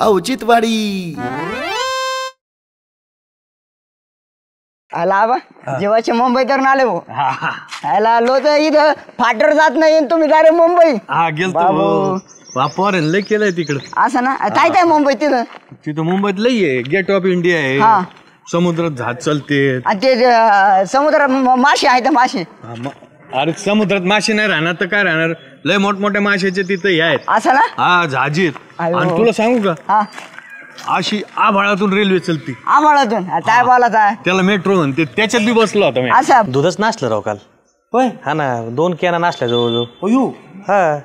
औचित्यवाडी. आला आबा जेव्हाचे मुंबई तर आले भाऊ. आला आलो तर इथं फाटर जात नाही तुम्ही डायरेक्ट मुंबई. हा गेलतो वापर लय केलंय तिकडं. असं ना काय काय मुंबईत तिथं मुंबईत लय आहे. गेट ऑफ इंडिया आहे, समुद्रात जहाज चालते. आणि ते समुद्रात मासे आहेत मासे. अरे समुद्रात मासे नाही राहणार तर काय राहणार, लय मोठमोठ्या माशाचे तिथं हे आहेत. असं ना हा जहाजीत. आणि तुला सांगू का अशी आभाळातून रेल्वे चलती. आभाळातून काय बोलायचं त्याला मेट्रो म्हणते, त्याच्यात बी बसलो होता मी. असं दूधच नासलं राव काल. होय हा ना 2 कॅना नासल्या जवळजवळ. हा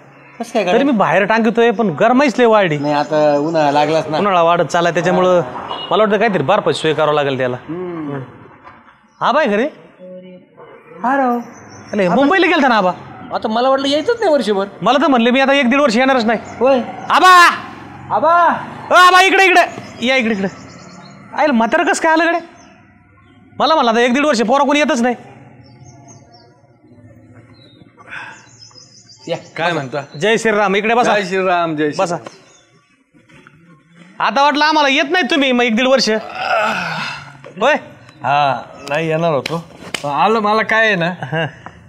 तरी मी बाहेर टांगतोय पण गरमाईच लय वाढली. नाही आता उन्हाळा लागलाच ना, उन्हाळा वाढत चालला त्याच्यामुळं मला वाटतं काहीतरी बर्फाची सोय करावं लागेल त्याला. हा बाय खरे हा राव अरे मुंबईला गेलता ना आबा. आता मला वाटलं यायचंच नाही वर्षभर. मला तर म्हणले मी आता 1-1.5 वर्ष येणारच नाही. होय आबा आबा आबा इकडे या इकडे आईल म्हातारं कसं काय आलं कडे. मला म्हणलं आता 1-1.5 वर्ष पोरा कोणी येतच नाही. काय म्हणता. जय श्रीराम. इकडे बसा. जय श्रीराम. जय बसा. आता वाटलं आम्हाला येत नाही तुम्ही मग 1-1.5 वर्ष. होय हा नाही येणार होतो, आलं. मला काय आहे ना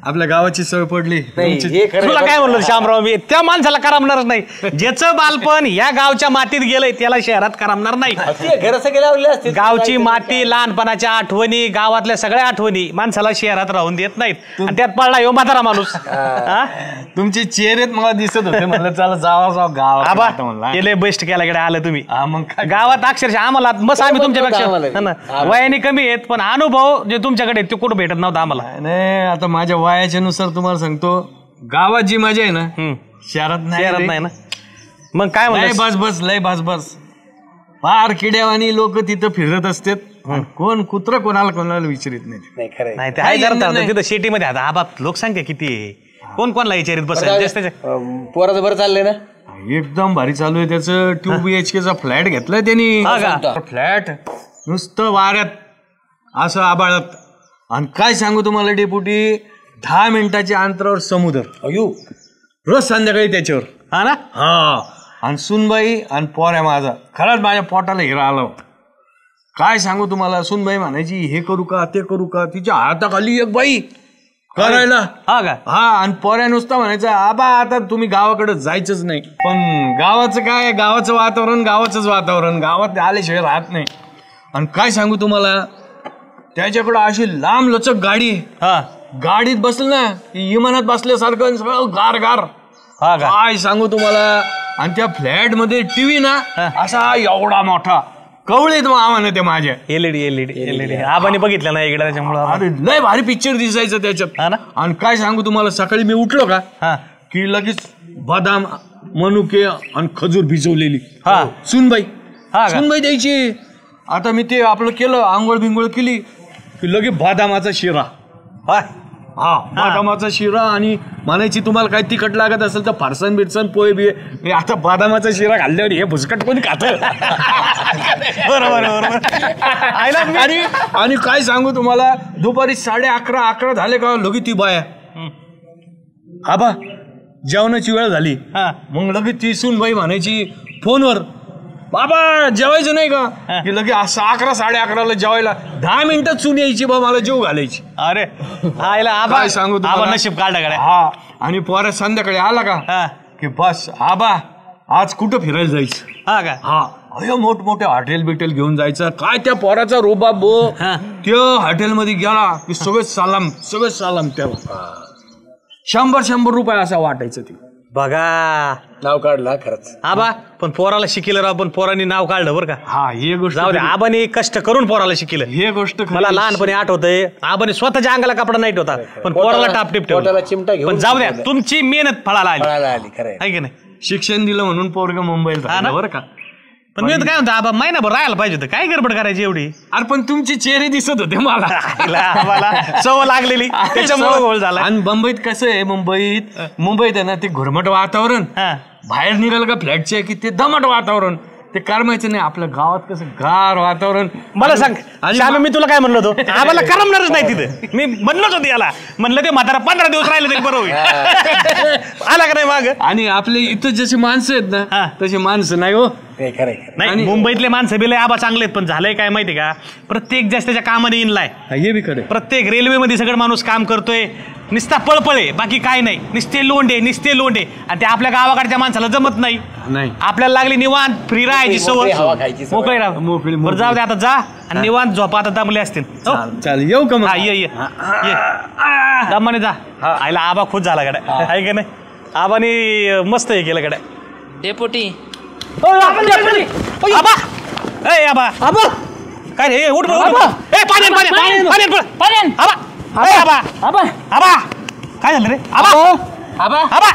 आपल्या गावाची सवय पडली. तुला काय म्हणलं श्यामराव, मी त्या माणसाला करमणारच नाही. ज्याचं बालपण या गावच्या मातीत गेलंय त्याला शहरात करमणार नाही. गावची माती, लहानपणाच्या आठवणी, गावातल्या सगळ्या आठवणी माणसाला शहरात राहून देत नाहीत. आणि त्यात पडला यो म्हातारा माणूस. तुमचे चेहरेत मला दिसत होते, म्हणलं चला जावा गावात. गेले बेस्ट केला कडे आलं तुम्ही. मग गावात अक्षरशः आम्हाला बस आम्ही तुमच्यापेक्षा वयाने कमी आहेत पण अनुभव जे तुमच्याकडे ते कुठं भेटत नव्हता आम्हाला. नाही आता माझ्या वयाच्या नुसार तुम्हाला सांगतो, गावात जी मजा आहे ना शहरात नाही ना. मग काय म्हणलं बस लय बस फार किड्यावानी लोक तिथं फिरत असतात. कोण कुत्र कोणाला विचारित नाही. नाही ते आहे जरा तिथं शेतीमध्ये आता आबा लोकसंख्या किती आहे, कोण कोणाला विचारित बसेल. पोराचं बरं चाललंय ना, एकदम भारी चालू आहे त्याचं. 2 BHK चा फ्लॅट घेतलाय त्यांनी. फ्लॅट नुसतं वाऱ्यात असं आबाळत. आणि काय सांगू तुम्हाला डेपुटी, 10 मिनिटाच्या अंतरावर समुद्र. रोज संध्याकाळी त्याच्यावर. हा ना. हा आणि सुनबाई आणि पोऱ्या माझा खरंच माझ्या पोटाला हिरा आला. काय सांगू तुम्हाला, सुनबाई म्हणायची हे करू का ते करू का, तिच्या हाताखाली एक बाई करायला. हा आणि पोऱ्या नुसता म्हणायचं आबा आता तुम्ही गावाकडे जायचंच नाही. पण गावाचं काय, गावाचं वातावरण गावाचंच वातावरण, गावात आल्याशिवाय राहत नाही. आणि काय सांगू तुम्हाला, त्याच्याकडं अशी लांब लचक गाडी. गाडीत बसलं ना विमानात बसल्यासारखं सगळं गार गार. काय सांगू तुम्हाला. आणि त्या फ्लॅट मध्ये टीव्ही ना असा एवढा मोठा, कवळेत आम्हाला ते माझ्या एलईडी आबाने बघितलं ना इकडे त्याच्यामुळं. अरे लय भारी पिक्चर दिसायचं त्याच्यात. आणि काय सांगू तुम्हाला, सकाळी मी उठलो का की लगेच बदाम, मनुके आणि खजूर भिजवलेली सुनबाई द्यायची. आता मी ते आपलं केलं, आंघोळ बिंगोळ केली की लगे बदामाचा शिरा. बदामाचा शिरा. आणि म्हणायची तुम्हाला काय तिखट लागत असेल तर फरसाण बिरसन पोहे बिहे. आता बदामाचा शिरा खाल्ल्यावर हे भुसकट कोणी खात. बरोबर. आणि काय सांगू तुम्हाला, दुपारी 11:30 झाले का लगे ती बाया आबा जेवणाची वेळ झाली. मग लगे ती सूनबाई म्हणायची फोनवर, बाबा जेवायचं नाही का, की लगे 11-11:30 जेवायला 10 मिनिटात सून यायची बा मला जेव घालायची. अरे काय सांगू तुम्हाला, नशीब काढा. हा आणि पोरा संध्याकाळी आला का की बस आबा आज कुठं फिरायला जायचं. अयो मोठमोठे हॉटेल बिटेल घेऊन जायचं. काय त्या पोराचा रोबाब बो. त्या हॉटेलमध्ये गेला की सगळे सालाम त्याला 100 रुपये असा वाटायचं. ते बघा नाव काढलं खरंच आबा. पण पोराला शिकिलं राव, पण पोरांनी नाव काढलं बरं का. ही गोष्ट जाऊ दे, आबाने कष्ट करून पोराला शिकिलं. हे गोष्ट मला लहानपणी आठवतंय, आबाने स्वतःच्या अंगाला कपडा नाही होता पण पोराला टापटीप ठेवला. चिमटा घेऊन. पण जाऊ द्या, तुमची मेहनत फळाला आली. खरं आहे की नाही. शिक्षण दिलं म्हणून पोरग मुंबईला बरं का. पण मी काय म्हणतो आबा, महिनाभर राहायला पाहिजे होतं, काय गडबड करायची एवढी. अरे पण तुमचे चेहरे दिसत होते मला सवय लागलेली त्याच्यामुळे गोळ झाला. आणि मुंबईत कसं आहे, मुंबईत आहे ना ते घुरमट वातावरण. बाहेर निघालं का फ्लॅटचे की ते दमट वातावरण. ते करमायचं नाही. आपल्या गावात कसं गार वातावरण. मला सांग श्याम, मी तुला काय म्हणलो होतो, आम्हाला करमणारच नाही तिथं. मी म्हणलोच होतो याला, म्हणलं ते म्हातारा 15 दिवस राहिले तरी बरं होईल. आला का नाही माग. आणि आपले इथं जसे माणसं आहेत ना तसे माणसं नाही हो. नाही, मुंबईतले माणसं बिले आबा चांगले आहेत, पण झालंय काय माहिती का, प्रत्येक जास्त त्याच्या कामाने इनलाय. हे बी खरं. प्रत्येक रेल्वेमध्ये सगळं माणूस काम करतोय, निस्ता पळपळे, बाकी काय नाही, निस्ते लोंडे आणि ते आपल्या गावाकडच्या माणसाला जमत नाही. आपल्याला लागली निवांत फ्री राहायची सवय, मोकळी राहा. बरं जाऊ दे, आता जा आणि निवांत झोपा, आता दमले असतील. चालेल, येऊ का मग. ये दमाने जा. आईला आबा खुश झाला गड्या, आहे का नाही. आबाने मस्त हे केलं गड्या. डेपुटी आबा ए आबा आबा काय रे, उठ ए पाणी आबा आबा आबा आबा काय झालं रे आबा आबा आबा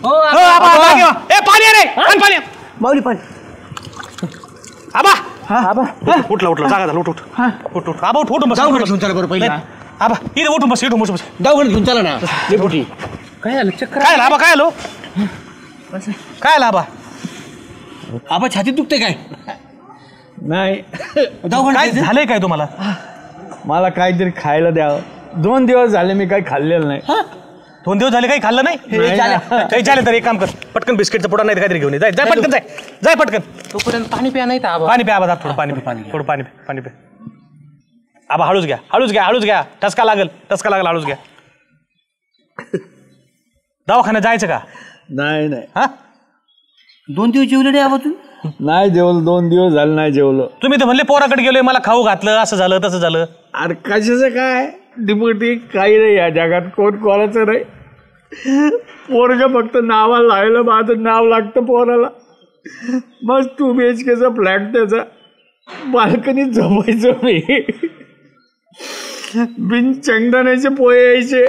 हो आबा ए पाणी रे, पाणी माऊली पाणी. आबा आबा उठला जागा झाला. उठ आबा उठ बस. आबा इथे उठून बस. दवाखान्यात घेऊन चला ना डेपुटी. काय झालं, चक्कर काय आबा, काय आलो, काय आला आबा. आबा छातीत दुखते काय? नाही, काय झालंय काय तुम्हाला. मला काहीतरी खायला द्यावं. 2 दिवस झाले मी काही खाल्लेलं नाही. 2 दिवस झाले काही खाल्लं नाही. काही झाले तर एक काम कर, पटकन बिस्किटचा पुडा नाही काहीतरी घेऊन जाय पटकन, जाय पटकन. तोपर्यंत पाणी प्या. नाही तर पाणी प्या आबा, थोडं पाणी प्या. आबा हळूच घ्या. ठसका लागल हळूच घ्या. दवाखान्यात जायचं का. नाही हा 2 दिवस जेवले नाही आबा तू. नाही जेवलो. 2 दिवस झाले नाही जेवलो. तुम्ही तर म्हणले पोराकडे गेलोय, मला खाऊ घातलं, असं झालं तसं झालं. अरे कशाचं काय डिपुटी, काही नाही या जगात, कोण कोणाचं नाही. पोरग फक्त नावाला लावलं, माझं नाव लागतं पोराला. मस्त 2 BHK फ्लॅट त्याचा, बाल्कनीत झोपायचो मी. बिन शेंगदाण्याचे पोहे यायचे.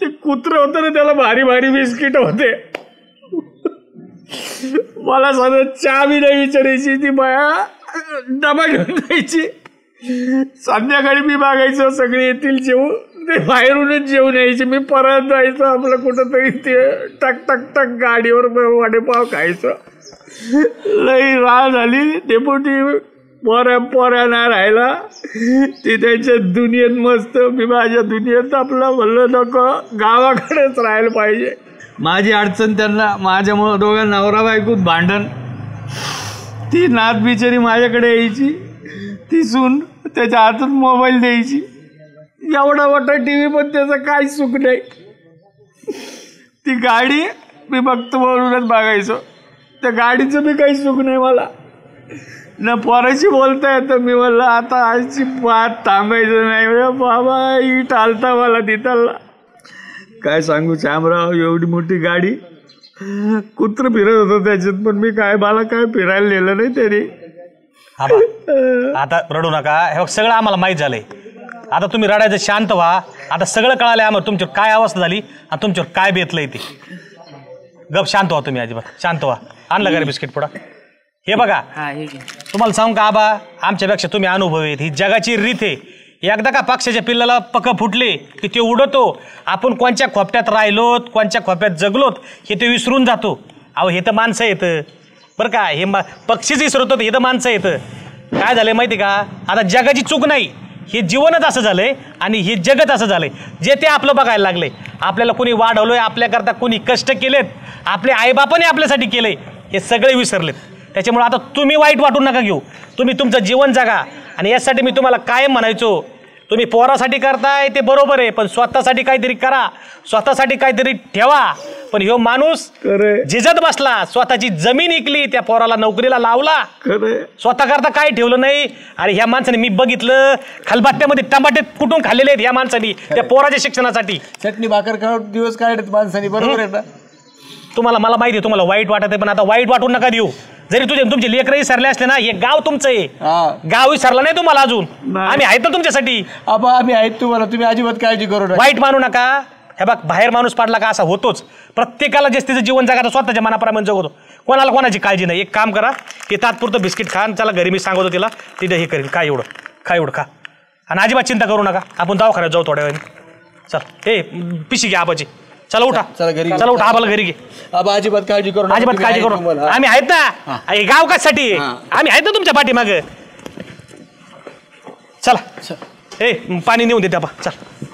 ते कुत्रं होतं ना, त्याला भारी भारी बिस्किट होते. मला सगळं चहा बी नाही विचारायची ती बाया, डबा घेऊन जायची. संध्याकाळी मी मागायचो, सगळे येतील जेवू, ते बाहेरूनच जेवून यायचे. मी परत जायचो आपलं कुठंतरी, ते टक गाडीवर वडेपाव खायचो. लई राळ झाली डेपुटी. पोऱ्या नाही राहिला, ती त्यांच्या दुनियेत मस्त, मी माझ्या दुनियेत. आपलं म्हणलं नको, गावाकडेच राहायला पाहिजे. माझी अडचण त्यांना, माझ्यामुळं दोघं नवरा बायकोत भांडण. ती नात बिचारी माझ्याकडे यायची, ती सून त्याच्या हातात मोबाईल द्यायची. एवढा मोठा TV पण त्याचं काही सुख नाही. ती गाडी मी बघतो म्हणूनच बघायचो, त्या गाडीचं बी काही सुख नाही मला. न पोराशी बोलता येतं. मी म्हणलं आता आजची बात थांबायचं नाही बाबा, इट आलता मला तिथला. काय सांगू श्यामराव, एवढी मोठी गाडी, कुत्रं फिरत होतं त्याच्यात, पण मी काय, मला काय फिरायला नेलं नाही त्याने. आता रडू नका, हे सगळं आम्हाला माहीत झालंय. आता तुम्ही रडायचं, शांत व्हा. आता सगळं कळालंय आम्हाला तुमच्यावर काय अवस्था झाली आणि तुमच्यावर काय बेतलंय ते. गप शांत व्हा तुम्ही, अजिबात शांत व्हा. आणलं का रे बिस्किट पुडा. हे बघा, तुम्हाला सांगू का आबा, आमच्यापेक्षा तुम्ही अनुभवी आहेत. ही जगाची रीत आहे. एकदा का पक्षाच्या पिल्लाला पक फुटले की ते उडतो. आपण कोणच्या खोपट्यात राहिलोत, कोणच्या खोप्यात जगलोत हे ते विसरून जातो. अहो हे तर माणसं येतं बरं का, हे पक्षीच विसरतो, हे तर माणसं येतं. काय झालंय माहिती का, आता जगाची चूक नाही, हे जीवनच असं झालंय आणि हे जगत असं झालंय. जे ते आपलं बघायला लागले. आपल्याला कोणी वाढवलंय, आपल्याकरता कोणी कष्ट केलेत, आपले आईबापाने आपल्यासाठी केलंय, हे सगळे विसरलेत. त्याच्यामुळे आता तुम्ही वाईट वाटून नका घेऊ. तुम्ही तुमचं जीवन जगा. आणि यासाठी मी तुम्हाला कायम म्हणायचो, तुम्ही पोरासाठी करताय ते बरोबर आहे, पण स्वतःसाठी काहीतरी करा, स्वतःसाठी काहीतरी ठेवा. पण ह्यो माणूस झिजत बसला, स्वतःची जमीन इकली, त्या पोराला नोकरीला लावला, स्वतः करता काय ठेवलं नाही. आणि ह्या माणसाने मी बघितलं, खलबत्त्यामध्ये टमाटे कुठून खाल्लेले आहेत ह्या माणसाने त्या पोराच्या शिक्षणासाठी. चटणी भाकर खाऊन दिवस काढत माणसाने, बरोबर आहे ना. तुम्हाला, मला माहिती आहे तुम्हाला वाईट वाटत आहे, पण आता वाईट वाटून नका देऊ. जरी तुमचे लेकरही सरले असले ना, हे गाव तुमचं आहे, गावही सरला नाही तुम्हाला अजून. आम्ही आहेत ना तुमच्यासाठी. आम्ही आहेत तुम्हाला, तुम्ही अजिबात काळजी करू नका. वाईट मानू नका. हे बघ, बाहेर माणूस पडला का असा होतोच. प्रत्येकाला जे तिचं जीवन जगायचं स्वतःच्या मनाप्रमाणे जगतो, कोणाला कोणाची काळजी नाही. एक काम करा, हे तात्पुरतं बिस्किट खा, चला घरी मी सांगतो तिला, तिथे हे करेल. काय एवढं खा. आणि अजिबात चिंता करू नका, आपण दवाखान्यात जाऊ थोड्या वेळाने. चल, हे पिशी घ्या आबाची, चला उठा चला घरी चला उठा आम्हाला घरी घे आबा अजिबात काळजी करू नका. अजिबात तुम्ही काळजी आहे करू तुम्हाला. आम्ही आहेत ना हे गाव कशासाठी आम्ही आहेत ना तुमच्या पाठीमाग चला ए पाणी नेऊन देते आपण चल